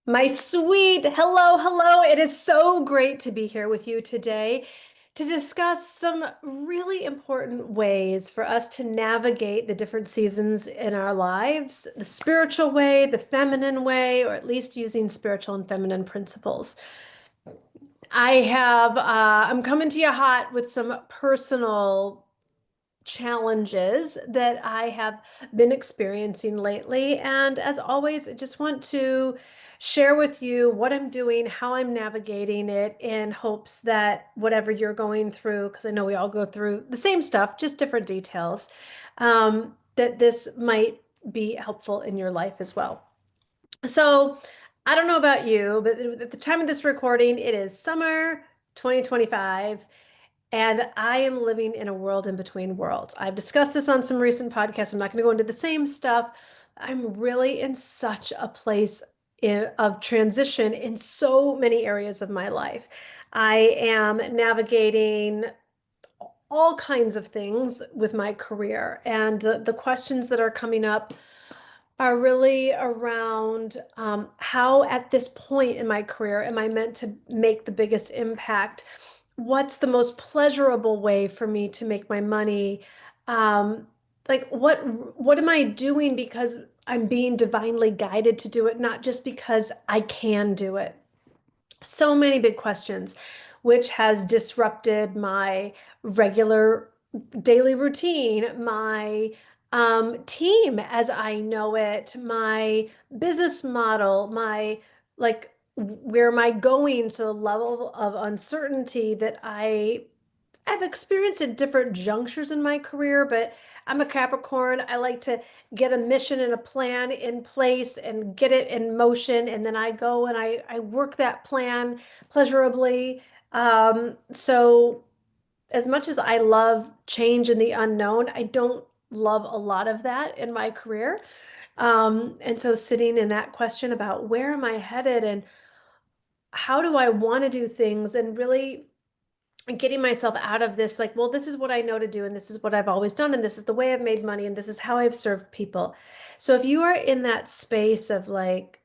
My sweet, hello, hello. It is so great to be here with you today to discuss some really important ways for us to navigate the different seasons in our lives, the spiritual way, the feminine way, or at least using spiritual and feminine principles. I'm coming to you hot with some personal challenges that I have been experiencing lately. And as always, I just want to share with you what I'm doing, how I'm navigating it, in hopes that whatever you're going through, because I know we all go through the same stuff, just different details, that this might be helpful in your life as well. So, I don't know about you, but at the time of this recording, it is summer 2025. And I am living in a world in between worlds. I've discussed this on some recent podcasts. I'm not going to go into the same stuff. I'm really in such a place of transition in so many areas of my life. I am navigating all kinds of things with my career, and the questions that are coming up are really around how, at this point in my career, am I meant to make the biggest impact? What's the most pleasurable way for me to make my money? Um, like what am I doing because I'm being divinely guided to do it, not just because I can do it? So many big questions, which has disrupted my regular daily routine, my team as I know it, my business model, my where am I going? So a level of uncertainty that I've experienced at different junctures in my career, but I'm a Capricorn. I like to get a mission and a plan in place and get it in motion. And then I go and I work that plan pleasurably. So as much as I love change and the unknown, I don't love a lot of that in my career. And so sitting in that question about where am I headed and how do I want to do things, and really getting myself out of this, like, well, this is what I know to do, and this is what I've always done, and this is the way I've made money, and this is how I've served people. So if you are in that space of like,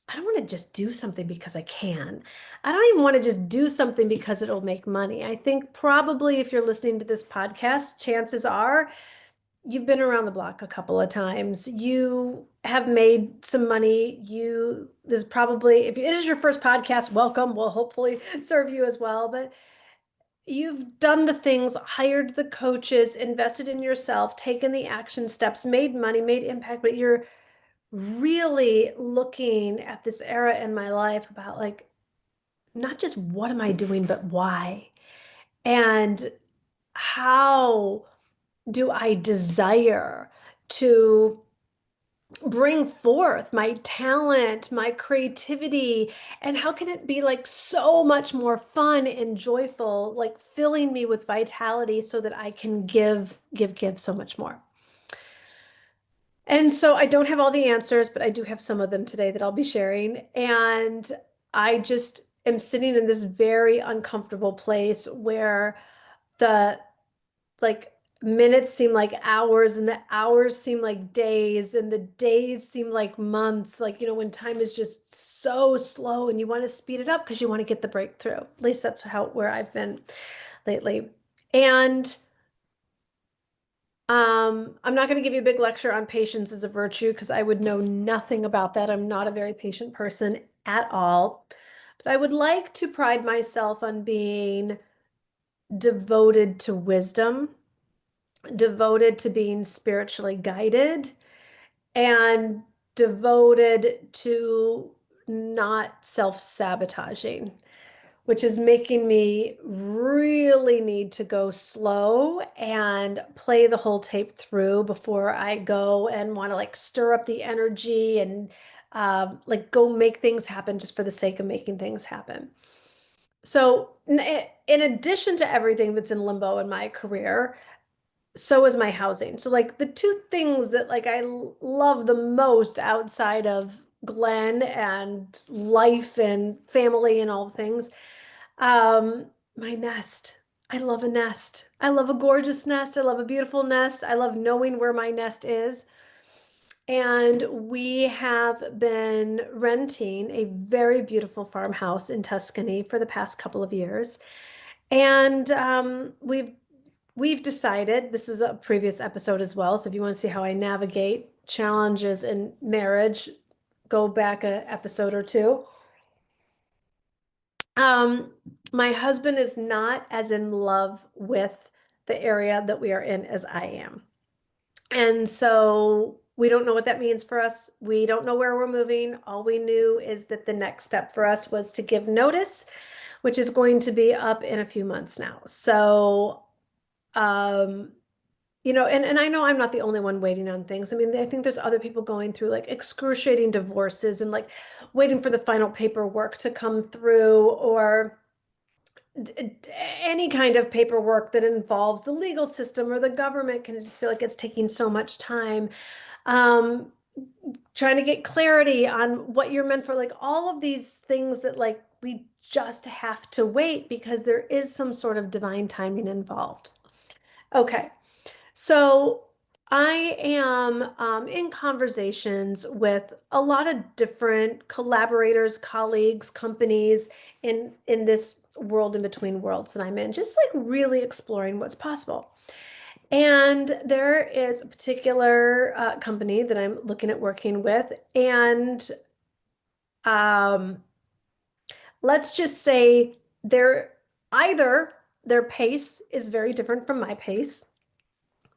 I don't want to just do something because I can. I don't even want to just do something because it'll make money. I think probably if you're listening to this podcast, chances are you've been around the block a couple of times. You have made some money. There's probably, if it is your first podcast, welcome. We'll hopefully serve you as well. But you've done the things, hired the coaches, invested in yourself, taken the action steps, made money, made impact, but you're really looking at this era in my life about like, not just what am I doing, but why? And how do I desire to bring forth my talent, my creativity, and how can it be like so much more fun and joyful, like filling me with vitality so that I can give so much more. And so I don't have all the answers, but I do have some of them today that I'll be sharing. And I just am sitting in this very uncomfortable place where the like minutes seem like hours and the hours seem like days and the days seem like months. Like, when time is just so slow and you want to speed it up because you want to get the breakthrough. At least that's where I've been lately. And I'm not going to give you a big lecture on patience as a virtue because I would know nothing about that. I'm not a very patient person at all. But I would like to pride myself on being devoted to wisdom, devoted to being spiritually guided, and devoted to not self-sabotaging, which is making me really need to go slow and play the whole tape through before I go and want to like stir up the energy and like go make things happen just for the sake of making things happen. So, in addition to everything that's in limbo in my career, so is my housing. So like the two things that like love the most outside of Glenn and life and family and all the things, my nest. I love a nest. I love a gorgeous nest. I love a beautiful nest. I love knowing where my nest is. And we have been renting a very beautiful farmhouse in Tuscany for the past couple of years. And we've decided, this is a previous episode as well, so if you want to see how I navigate challenges in marriage, go back a episode or two. Um, my husband is not as in love with the area that we are in as I am. And so we don't know what that means for us. We don't know where we're moving. All we knew is that the next step for us was to give notice, which is going to be up in a few months now. So, um, and I know I'm not the only one waiting on things. I mean, I think there's other people going through like excruciating divorces and like waiting for the final paperwork to come through or any kind of paperwork that involves the legal system or the government can just feel like it's taking so much time. Um, Trying to get clarity on what you're meant for, like all of these things that like we just have to wait because there is some sort of divine timing involved. Okay. So I am in conversations with a lot of different collaborators, colleagues, companies in this world in between worlds that I'm in, just like really exploring what's possible. And there is a particular company that I'm looking at working with, and um, let's just say they're either their pace is very different from my pace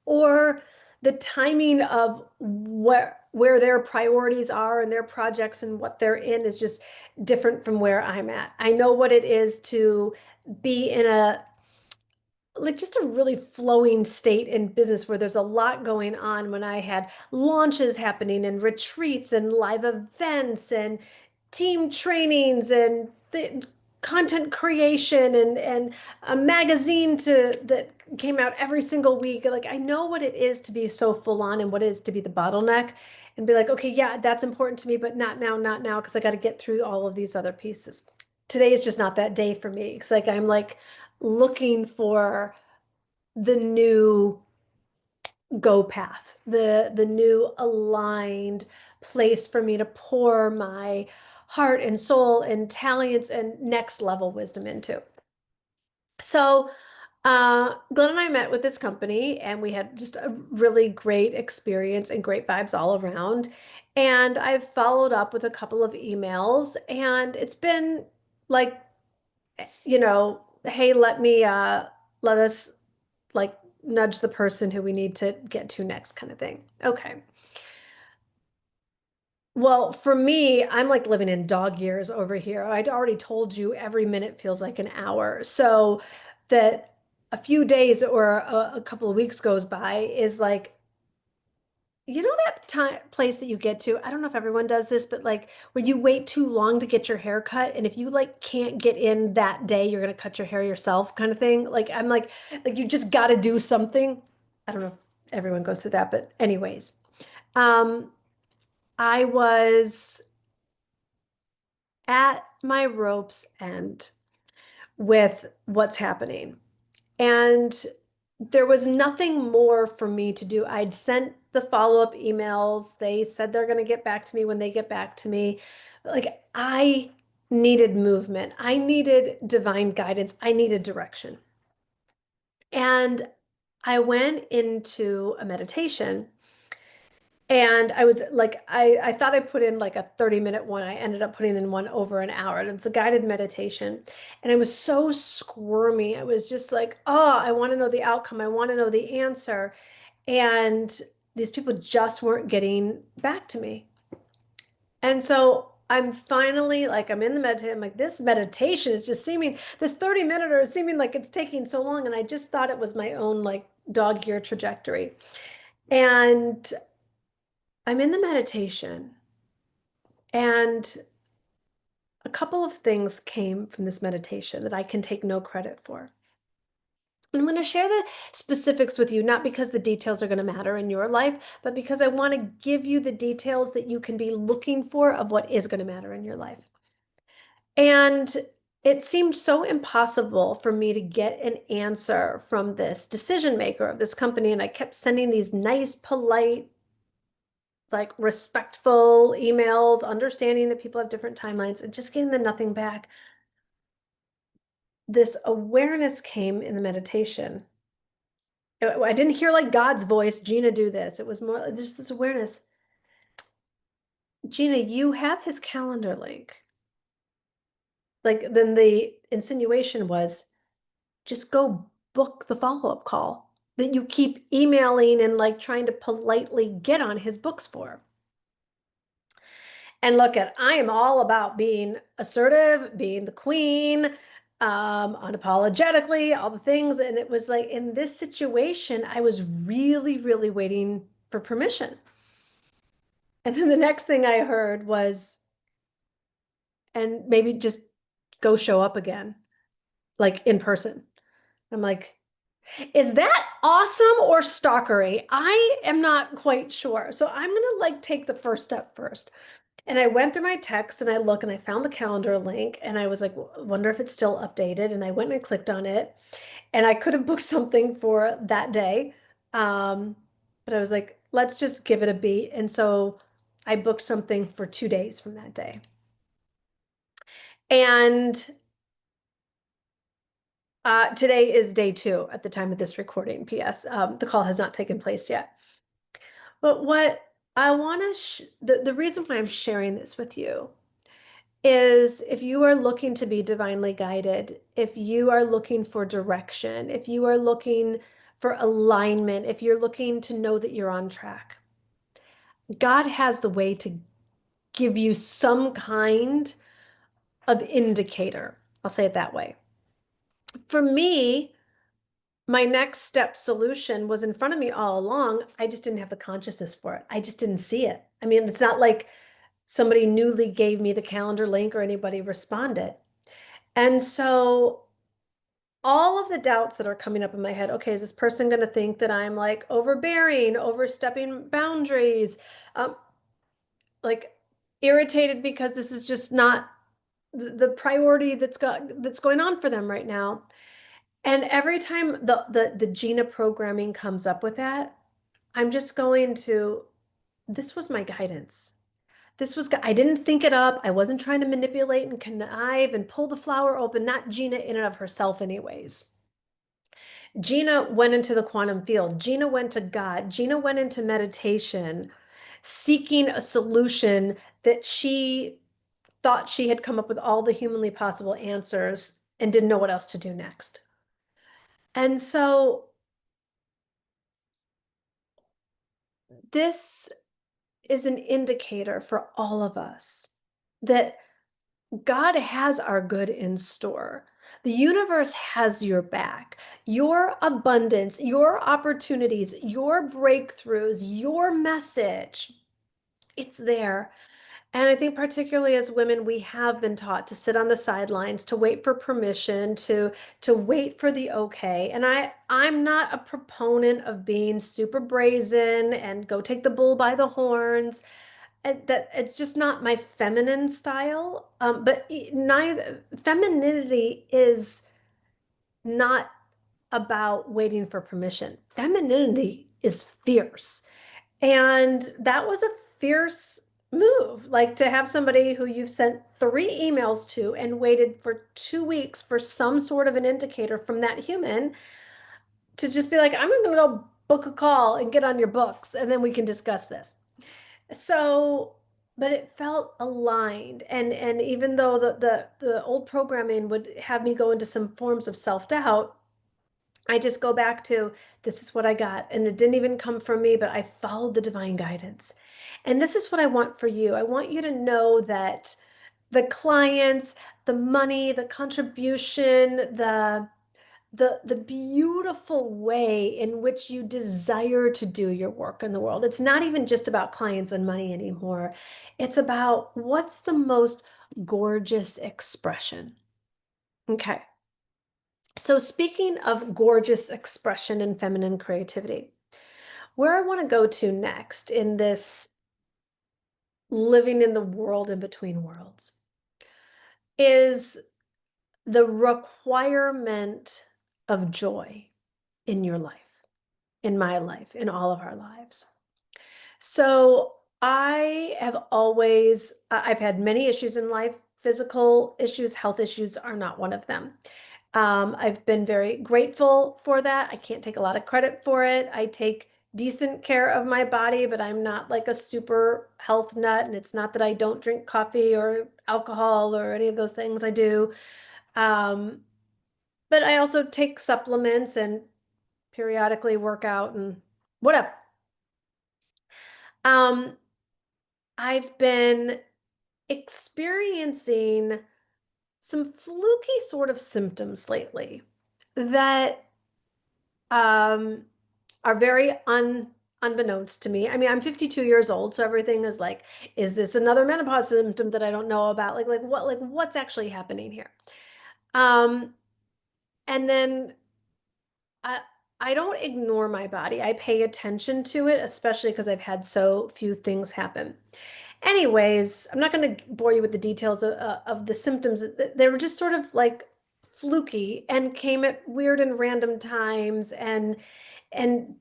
or the timing of where their priorities are and their projects and what they're in is just different from where I'm at. I know what it is to be in a like just a really flowing state in business where there's a lot going on when I had launches happening and retreats and live events and team trainings and the content creation and a magazine to that came out every single week. Like I know what it is to be so full on and what it is to be the bottleneck and be like, okay, yeah, that's important to me, but not now, not now, because I got to get through all of these other pieces. Today is just not that day for me. It's like I'm like looking for the new go path, the new aligned place for me to pour my heart and soul and talents and next level wisdom into. So, Glenn and I met with this company and we had just a really great experience and great vibes all around. And I've followed up with a couple of emails and it's been like, hey, let us like nudge the person who we need to get to next kind of thing. Okay. Well, for me, I'm like living in dog years over here. I'd already told you every minute feels like an hour. So that a few days or a couple of weeks goes by is like, that time place that you get to, I don't know if everyone does this, but like where you wait too long to get your hair cut, and if you like can't get in that day, you're gonna cut your hair yourself kind of thing. Like I'm like you just gotta do something. I don't know if everyone goes through that, but anyways, um, I was at my rope's end with what's happening. And there was nothing more for me to do. I'd sent the follow-up emails. They said they're going to get back to me when they get back to me. Like I needed movement. I needed divine guidance. I needed direction. And I went into a meditation and I was like, I thought I put in like a 30-minute one. I ended up putting in one over an hour, and it's a guided meditation. And I was so squirmy. I was just like, oh, I want to know the outcome. I want to know the answer. And these people just weren't getting back to me. And so I'm finally like, I'm in the meditation. I'm like, this meditation is just seeming, this 30-minute is seeming like it's taking so long. And I just thought it was my own like dog year trajectory. And I'm in the meditation, and a couple of things came from this meditation that I can take no credit for. I'm going to share the specifics with you, not because the details are going to matter in your life, but because I want to give you the details that you can be looking for of what is going to matter in your life. And it seemed so impossible for me to get an answer from this decision maker of this company. And I kept sending these nice, polite like respectful emails, understanding that people have different timelines, and just getting the nothing back. This awareness came in the meditation. I didn't hear like God's voice, Gina, do this. It was more just this awareness. Gina, you have his calendar link. Like then the insinuation was just go book the follow-up call that you keep emailing and like trying to politely get on his books for. And look at, I am all about being assertive, being the queen, unapologetically, all the things. And it was like in this situation, I was really, really waiting for permission. And then the next thing I heard was, and maybe just go show up again, like in person. I'm like, is that awesome or stalkery? I am not quite sure. So I'm gonna like take the first step first. And I went through my texts and I look and I found the calendar link and I was like, wonder if it's still updated. And I went and I clicked on it and I could have booked something for that day. But I was like, let's just give it a beat. And so I booked something for 2 days from that day. And today is day 2 at the time of this recording. P.S. The call has not taken place yet. But what I want to, the reason why I'm sharing this with you is if you are looking to be divinely guided, if you are looking for direction, if you are looking for alignment, if you're looking to know that you're on track, God has the way to give you some kind of indicator. I'll say it that way. For me, my next step solution was in front of me all along. I just didn't have the consciousness for it. I just didn't see it. I mean, it's not like somebody newly gave me the calendar link or anybody responded. And so all of the doubts that are coming up in my head, okay, is this person going to think that I'm like overbearing, overstepping boundaries, um, like irritated because this is just not the priority that's going on for them right now. And every time the Gina programming comes up with that, I'm just going to, this was my guidance. I didn't think it up. I wasn't trying to manipulate and connive and pull the flower open, not Gina in and of herself anyways. Gina went into the quantum field. Gina went to God. Gina went into meditation, seeking a solution that she thought she had come up with all the humanly possible answers and didn't know what else to do next. And so this is an indicator for all of us that God has our good in store. The universe has your back. Your abundance, your opportunities, your breakthroughs, your message, it's there. And I think particularly as women, we have been taught to sit on the sidelines, to wait for permission, to wait for the okay. And I'm not a proponent of being super brazen and go take the bull by the horns. That it's just not my feminine style. But neither femininity is not about waiting for permission. Femininity is fierce. And that was a fierce move, like to have somebody who you've sent 3 emails to and waited for 2 weeks for some sort of an indicator from that human to just be like, I'm going to go book a call and get on your books and then we can discuss this. So, but it felt aligned. And even though the old programming would have me go into some forms of self-doubt, I just go back to this is what I got. And it didn't even come from me, but I followed the divine guidance. And this is what I want for you. I want you to know that the clients, the money, the contribution, the beautiful way in which you desire to do your work in the world. It's not even just about clients and money anymore. It's about what's the most gorgeous expression. Okay. So speaking of gorgeous expression and feminine creativity, where I want to go to next in this living in the world in between worlds is the requirement of joy in your life, in my life, in all of our lives. So I have always, I've had many issues in life, physical issues, health issues are not one of them. I've been very grateful for that. I can't take a lot of credit for it. I take decent care of my body, but I'm not like a super health nut. And it's not that I don't drink coffee or alcohol or any of those things I do. Um, but I also take supplements and periodically work out and whatever. Um, I've been experiencing some fluky sort of symptoms lately that um, are very unbeknownst to me. I mean, I'm 52 years old, so everything is like, is this another menopause symptom that I don't know about? Like what's actually happening here? Um, and then I I don't ignore my body. I pay attention to it, especially because I've had so few things happen. Anyways, I'm not going to bore you with the details of the symptoms. They were just sort of like fluky and came at weird and random times and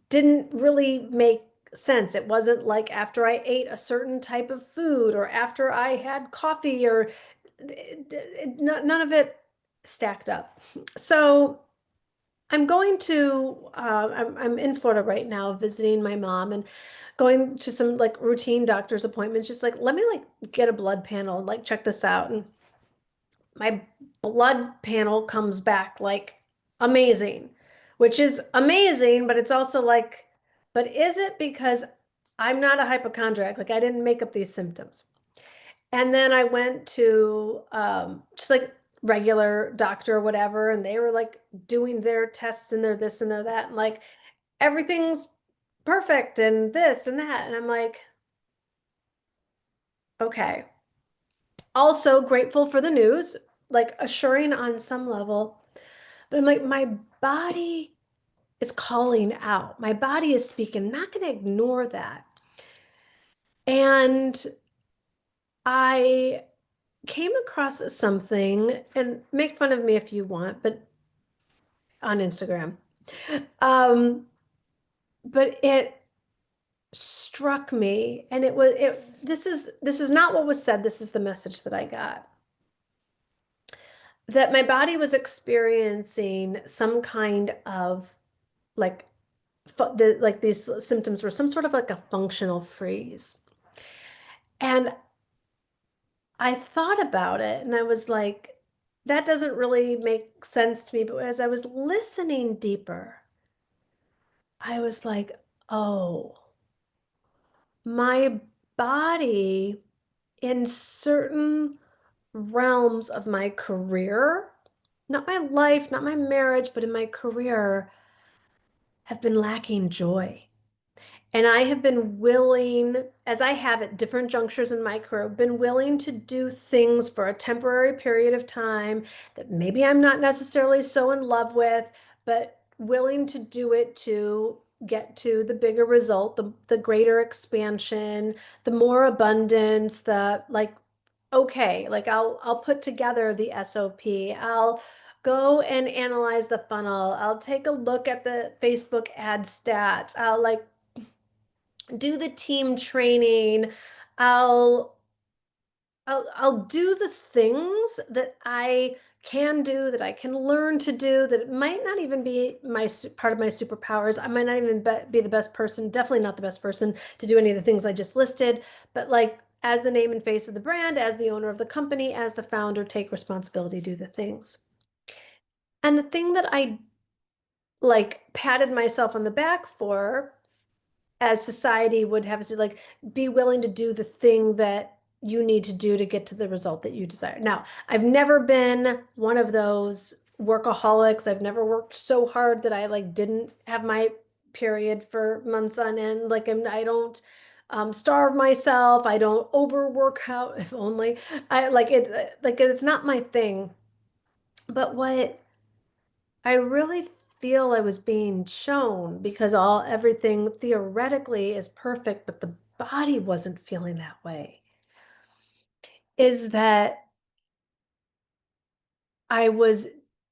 didn't really make sense. It wasn't like after I ate a certain type of food or after I had coffee or none of it stacked up. So I'm going to, I'm in Florida right now visiting my mom and going to some like routine doctor's appointments, just like, let me like get a blood panel and like check this out. And my blood panel comes back like amazing, which is amazing, but it's also like, but is it because I'm not a hypochondriac? Like I didn't make up these symptoms. And then I went to just like regular doctor or whatever, and they were like doing their tests and their this and their that, and like everything's perfect and this and that. And I'm like, okay. Also grateful for the news, like assuring on some level. But I'm like, my body is calling out. My body is speaking. I'm not going to ignore that. And I came across something, and make fun of me if you want, but on Instagram. Um, but it struck me, and this is not what was said, this is the message that I got. That my body was experiencing some kind of like like these symptoms were some sort of like a functional freeze. And I thought about it and I was like, that doesn't really make sense to me. But as I was listening deeper, I was like, oh, my body in certain realms of my career, not my life, not my marriage, but in my career, have been lacking joy. And I have been willing, as I have at different junctures in my career, been willing to do things for a temporary period of time that maybe I'm not necessarily so in love with, but willing to do it to get to the bigger result, the greater expansion, the more abundance, the like, okay, like I'll put together the SOP. I'll go and analyze the funnel. I'll take a look at the Facebook ad stats. I'll like do the team training. I'll I'll do the things that I can do, that I can learn to do, that it might not even be my part of my superpowers. I might not even be the best person, definitely not the best person to do any of the things I just listed, but like as the name and face of the brand, as the owner of the company, as the founder, take responsibility, do the things. And the thing that I like patted myself on the back for, as society would have us do, like be willing to do the thing that you need to do to get to the result that you desire. Now, I've never been one of those workaholics. I've never worked so hard that I like didn't have my period for months on end. Like I don't starve myself. I don't overwork out, if only. I like it, like it's not my thing. But what I really feel I was being shown, because everything theoretically is perfect, but the body wasn't feeling that way, is that I was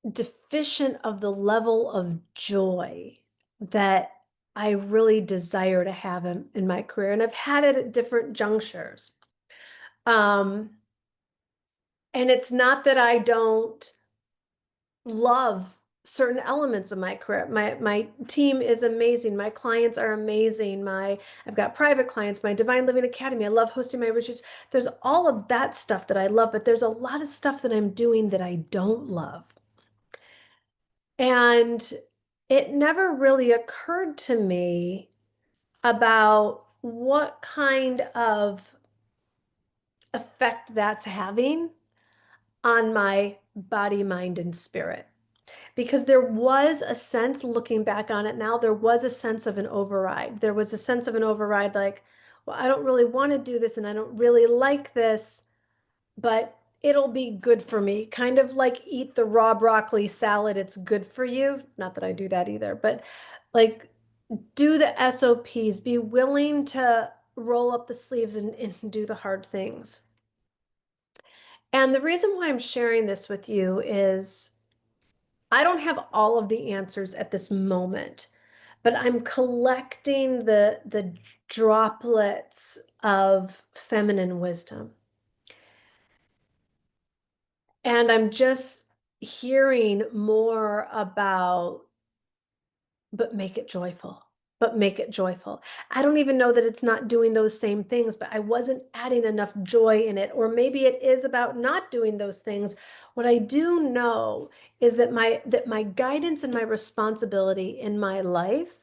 deficient of the level of joy that I really desire to have in my career. And I've had it at different junctures. Um, and it's not that I don't love certain elements of my career. My team is amazing. My clients are amazing. I've got private clients, my Divine Living Academy. I love hosting my retreats. There's all of that stuff that I love, but there's a lot of stuff that I'm doing that I don't love. And it never really occurred to me about what kind of effect that's having on my body, mind, and spirit. Because there was a sense, looking back on it now, there was a sense of an override. There was a sense of an override like, well, I don't really want to do this and I don't really like this, but it'll be good for me. Kind of like eat the raw broccoli salad, it's good for you. Not that I do that either, but like do the SOPs, be willing to roll up the sleeves and do the hard things. And the reason why I'm sharing this with you is I don't have all of the answers at this moment, but I'm collecting the droplets of feminine wisdom. And I'm just hearing more about, but make it joyful, but make it joyful. I don't even know that it's not doing those same things, but I wasn't adding enough joy in it. Or maybe it is about not doing those things. What I do know is that my guidance and my responsibility in my life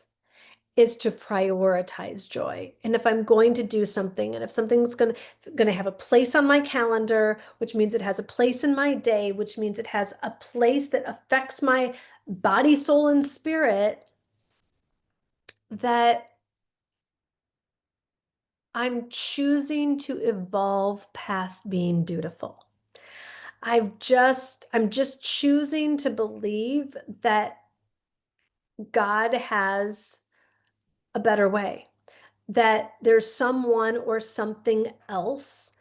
is to prioritize joy. And if I'm going to do something, and if something's going to have a place on my calendar, which means it has a place in my day, which means it has a place that affects my body, soul, and spirit, that I'm choosing to evolve past being dutiful. I'm just choosing to believe that God has a better way, that there's someone or something else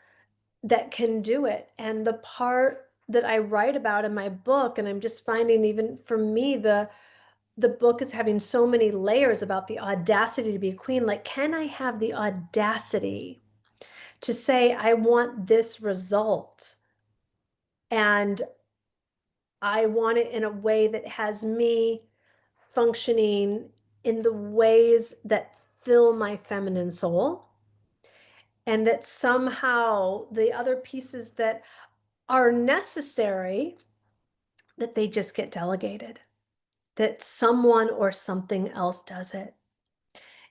that can do it. And the part that I write about in my book, and I'm just finding even for me, the book is having so many layers about the audacity to be a queen. Like, can I have the audacity to say, I want this result and I want it in a way that has me functioning in the ways that fill my feminine soul, and that somehow the other pieces that are necessary, that they just get delegated, that someone or something else does it.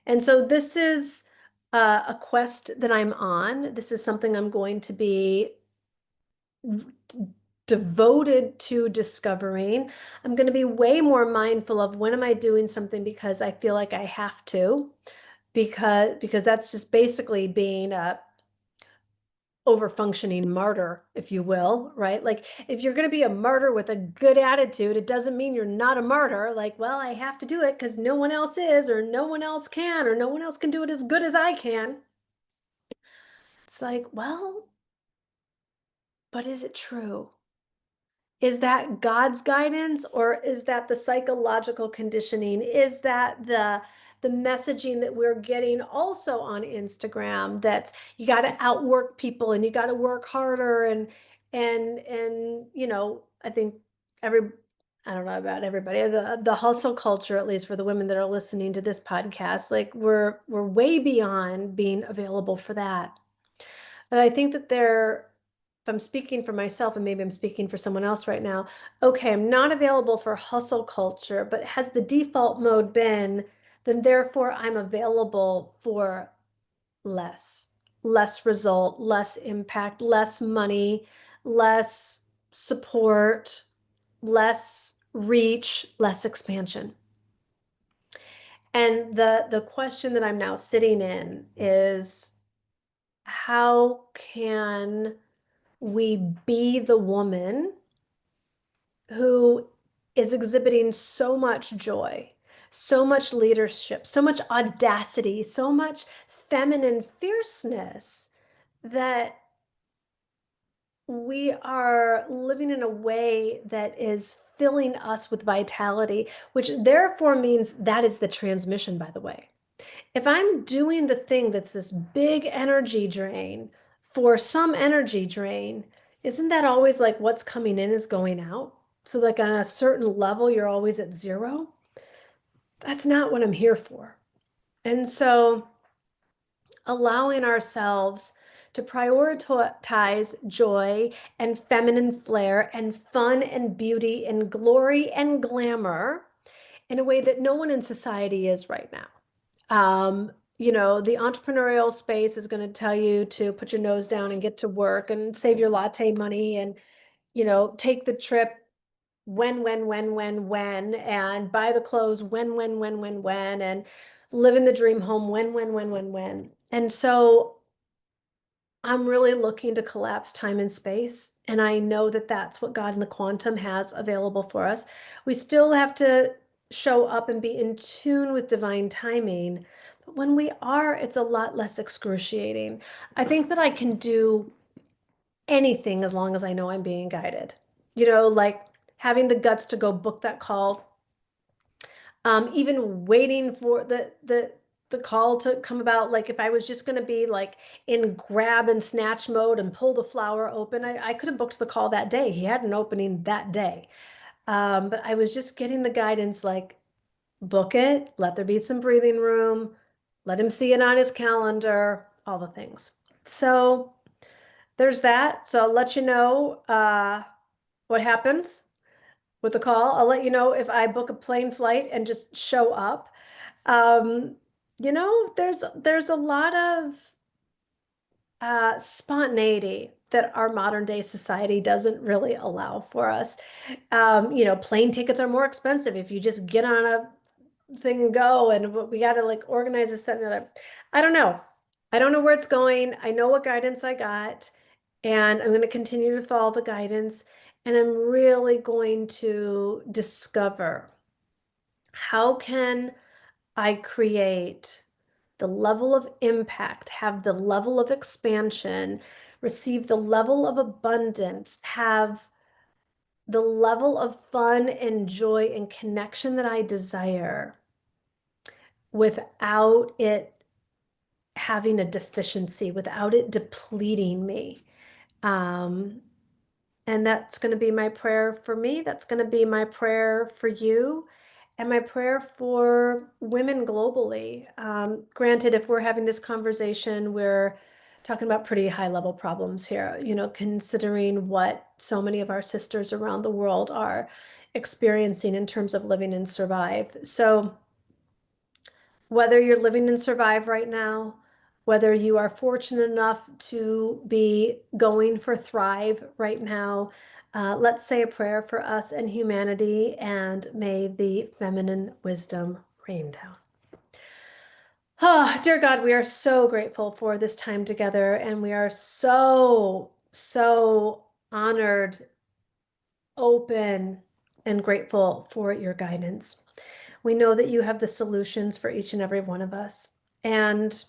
And so this is a quest that I'm on. This is something I'm going to be devoted to discovering. I'm going to be way more mindful of when am I doing something because I feel like I have to, because that's just basically being a over-functioning martyr, if you will, right? Like if you're going to be a martyr with a good attitude, it doesn't mean you're not a martyr. Like, well, I have to do it because no one else is, or no one else can, or no one else can do it as good as I can. It's like, well, but is it true? Is that God's guidance, or is that the psychological conditioning? Is that the messaging that we're getting also on Instagram, that's you got to outwork people and you got to work harder, and I think every I don't know about everybody, the hustle culture, at least for the women that are listening to this podcast, like we're way beyond being available for that. But I think that if I'm speaking for myself, and maybe I'm speaking for someone else right now, okay, I'm not available for hustle culture, but has the default mode been, then therefore I'm available for less, less result, less impact, less money, less support, less reach, less expansion. And the question that I'm now sitting in is, how can we be the woman who is exhibiting so much joy, so much leadership, so much audacity, so much feminine fierceness, that we are living in a way that is filling us with vitality, which therefore means that is the transmission, by the way. If I'm doing the thing that's this big energy drain for some energy drain, isn't that always like what's coming in is going out? So, like on a certain level, you're always at zero. That's not what I'm here for. And so, allowing ourselves to prioritize joy and feminine flair and fun and beauty and glory and glamour in a way that no one in society is right now. The entrepreneurial space is going to tell you to put your nose down and get to work and save your latte money and, take the trip when, and buy the clothes when, and live in the dream home when. And so I'm really looking to collapse time and space. And I know that that's what God in the quantum has available for us. We still have to show up and be in tune with divine timing. But when we are, it's a lot less excruciating. I think that I can do anything as long as I know I'm being guided. Like having the guts to go book that call, even waiting for the call to come about. Like if I was just going to be like in grab and snatch mode and pull the flower open, I could have booked the call that day. He had an opening that day. But I was just getting the guidance like book it, let there be some breathing room, let him see it on his calendar, all the things. So there's that. So I'll let you know what happens with the call. I'll let you know if I book a plane flight and just show up. Um, there's a lot of spontaneity that our modern day society doesn't really allow for us. Plane tickets are more expensive if you just get on a thing and go, and we got to like organize this, that, and the other. I don't know. I don't know where it's going. I know what guidance I got, and I'm going to continue to follow the guidance. And I'm really going to discover how can I create the level of impact, have the level of expansion, receive the level of abundance, have the level of fun and joy and connection that I desire without it having a deficiency, without it depleting me. Um, and that's going to be my prayer for me. That's going to be my prayer for you and my prayer for women globally. Granted, if we're having this conversation, we're talking about pretty high level problems here, considering what so many of our sisters around the world are experiencing in terms of living and survive. So whether you're living and survive right now, whether you are fortunate enough to be going for thrive right now, let's say a prayer for us and humanity, and may the feminine wisdom rain down. Oh, dear God, we are so grateful for this time together, and we are so, so honored, open, and grateful for your guidance. We know that you have the solutions for each and every one of us, and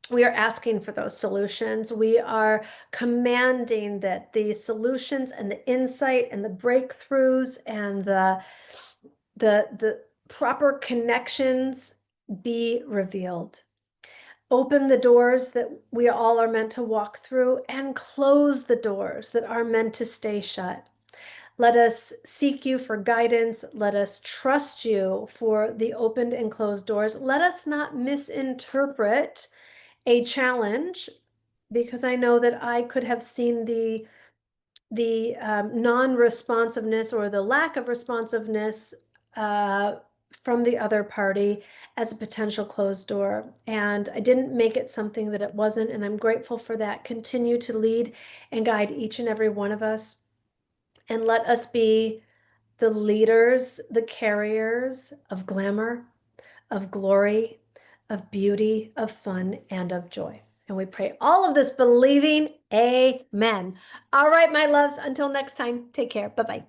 we are asking for those solutions. We are commanding that the solutions and the insight and the breakthroughs and the proper connections be revealed. Open the doors that we all are meant to walk through, and close the doors that are meant to stay shut. Let us seek you for guidance. Let us trust you for the opened and closed doors. Let us not misinterpret a challenge, because I know that I could have seen the non-responsiveness or the lack of responsiveness from the other party as a potential closed door. And I didn't make it something that it wasn't, and I'm grateful for that. Continue to lead and guide each and every one of us, and let us be the leaders, the carriers of glamour, of glory, of beauty, of fun, and of joy. And we pray all of this believing, amen. All right, my loves, until next time, take care. Bye-bye.